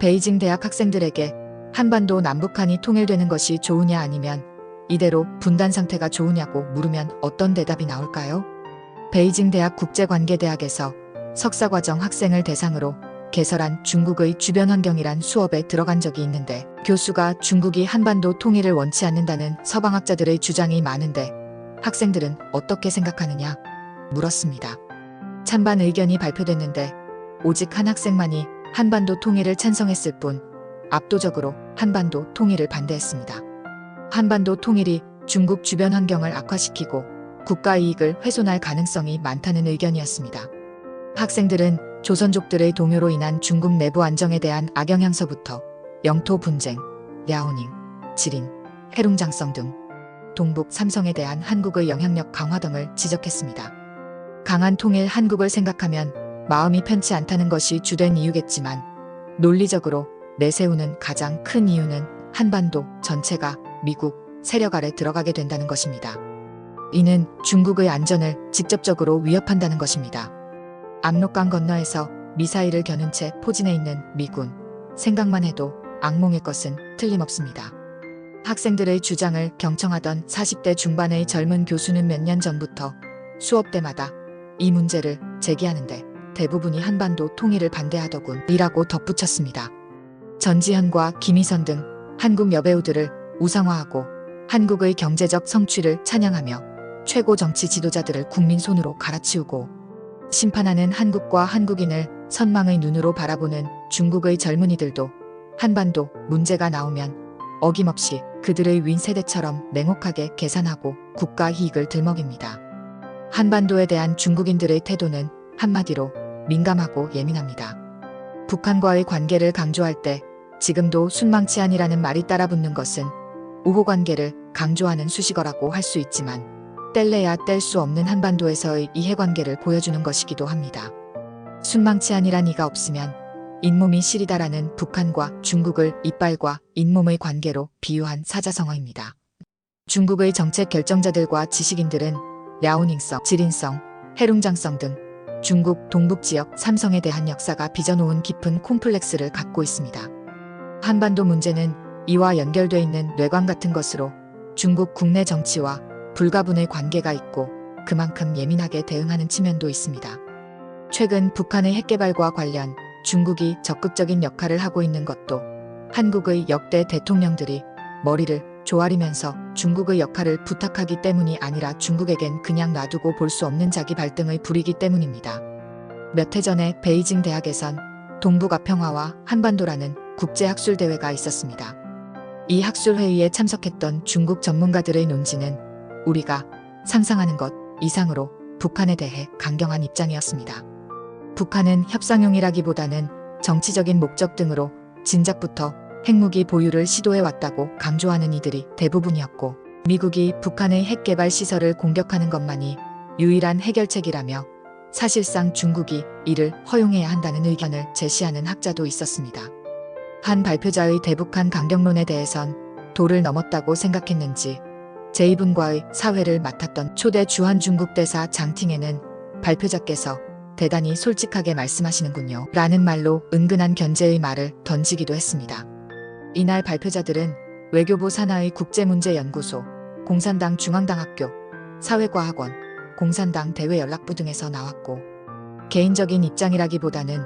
베이징 대학 학생들에게 한반도 남북한이 통일되는 것이 좋으냐 아니면 이대로 분단 상태가 좋으냐고 물으면 어떤 대답이 나올까요? 베이징 대학 국제관계대학에서 석사과정 학생을 대상으로 개설한 중국의 주변 환경이란 수업에 들어간 적이 있는데 교수가 중국이 한반도 통일을 원치 않는다는 서방학자들의 주장이 많은데 학생들은 어떻게 생각하느냐 물었습니다. 찬반 의견이 발표됐는데 오직 한 학생만이 한반도 통일을 찬성했을 뿐 압도적으로 한반도 통일을 반대했습니다. 한반도 통일이 중국 주변 환경을 악화시키고 국가 이익을 훼손할 가능성이 많다는 의견이었습니다. 학생들은 조선족들의 동요로 인한 중국 내부 안정에 대한 악영향서부터 영토 분쟁, 랴오닝, 지린, 해룽장성 등 동북 삼성에 대한 한국의 영향력 강화 등을 지적했습니다. 강한 통일 한국을 생각하면 마음이 편치 않다는 것이 주된 이유겠지만 논리적으로 내세우는 가장 큰 이유는 한반도 전체가 미국 세력 아래 들어가게 된다는 것입니다. 이는 중국의 안전을 직접적으로 위협한다는 것입니다. 압록강 건너에서 미사일을 겨눈 채 포진해 있는 미군, 생각만 해도 악몽일 것은 틀림없습니다. 학생들의 주장을 경청하던 40대 중반의 젊은 교수는 몇 년 전부터 수업 때마다 이 문제를 제기하는데 대부분이 한반도 통일을 반대하더군 이라고 덧붙였습니다. 전지현과 김희선 등 한국 여배우들을 우상화하고 한국의 경제적 성취를 찬양하며 최고 정치 지도자들을 국민 손으로 갈아치우고 심판하는 한국과 한국인을 선망의 눈으로 바라보는 중국의 젊은이들도 한반도 문제가 나오면 어김없이 그들의 윈 세대처럼 냉혹하게 계산하고 국가 이익을 들먹입니다. 한반도에 대한 중국인들의 태도는 한마디로 민감하고 예민합니다. 북한과의 관계를 강조할 때 지금도 순망치 아니라는 말이 따라붙는 것은 우호관계를 강조하는 수식어라고 할 수 있지만 뗄래야 뗄 수 없는 한반도에서의 이해관계를 보여주는 것이기도 합니다. 순망치 아니란 이가 없으면 잇몸이 시리다라는 북한과 중국을 이빨과 잇몸의 관계로 비유한 사자성어입니다. 중국의 정책 결정자들과 지식인들은 랴오닝성, 지린성, 해룽장성 등 중국 동북지역 삼성에 대한 역사가 빚어놓은 깊은 콤플렉스를 갖고 있습니다. 한반도 문제는 이와 연결돼 있는 뇌관 같은 것으로 중국 국내 정치와 불가분의 관계가 있고 그만큼 예민하게 대응하는 측면도 있습니다. 최근 북한의 핵개발과 관련 중국이 적극적인 역할을 하고 있는 것도 한국의 역대 대통령들이 머리를 조아리면서 중국의 역할을 부탁하기 때문이 아니라 중국에겐 그냥 놔두고 볼 수 없는 자기 발등의 불이기 때문입니다. 몇 해 전에 베이징 대학에선 동북아평화와 한반도라는 국제학술대회가 있었습니다. 이 학술회의에 참석했던 중국 전문가들의 논지는 우리가 상상하는 것 이상으로 북한에 대해 강경한 입장이었습니다. 북한은 협상용이라기보다는 정치적인 목적 등으로 진작부터 핵무기 보유를 시도해왔다고 강조하는 이들이 대부분이었고 미국이 북한의 핵개발 시설을 공격하는 것만이 유일한 해결책이라며 사실상 중국이 이를 허용해야 한다는 의견을 제시하는 학자도 있었습니다. 한 발표자의 대북한 강경론에 대해선 도를 넘었다고 생각했는지 제2분과의 사회를 맡았던 초대 주한 중국 대사 장팅에는 발표자께서 대단히 솔직하게 말씀하시는군요 라는 말로 은근한 견제의 말을 던지기도 했습니다. 이날 발표자들은 외교부 산하의 국제문제연구소, 공산당 중앙당학교, 사회과학원, 공산당 대외연락부 등에서 나왔고 개인적인 입장이라기보다는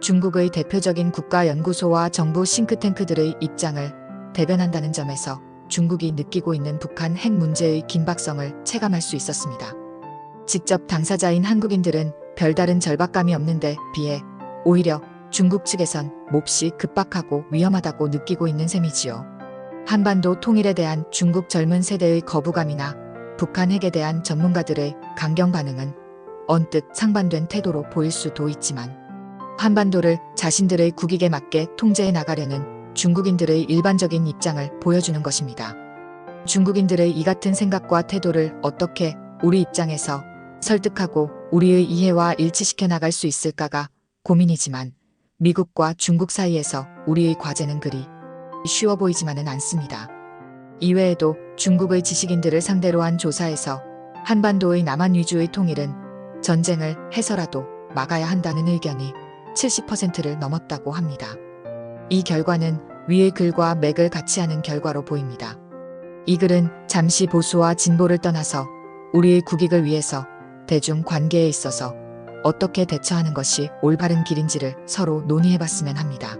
중국의 대표적인 국가연구소와 정부 싱크탱크들의 입장을 대변한다는 점에서 중국이 느끼고 있는 북한 핵 문제의 긴박성을 체감할 수 있었습니다. 직접 당사자인 한국인들은 별다른 절박감이 없는데 비해 오히려 중국 측에선 몹시 급박하고 위험하다고 느끼고 있는 셈이지요. 한반도 통일에 대한 중국 젊은 세대의 거부감이나 북한 핵에 대한 전문가들의 강경 반응은 언뜻 상반된 태도로 보일 수도 있지만 한반도를 자신들의 국익에 맞게 통제해 나가려는 중국인들의 일반적인 입장을 보여주는 것입니다. 중국인들의 이 같은 생각과 태도를 어떻게 우리 입장에서 설득하고 우리의 이해와 일치시켜 나갈 수 있을까가 고민이지만 미국과 중국 사이에서 우리의 과제는 그리 쉬워 보이지만은 않습니다. 이외에도 중국의 지식인들을 상대로 한 조사에서 한반도의 남한 위주의 통일은 전쟁을 해서라도 막아야 한다는 의견이 70%를 넘었다고 합니다. 이 결과는 위의 글과 맥을 같이 하는 결과로 보입니다. 이 글은 잠시 보수와 진보를 떠나서 우리의 국익을 위해서 대중 관계에 있어서 어떻게 대처하는 것이 올바른 길인지를 서로 논의해봤으면 합니다.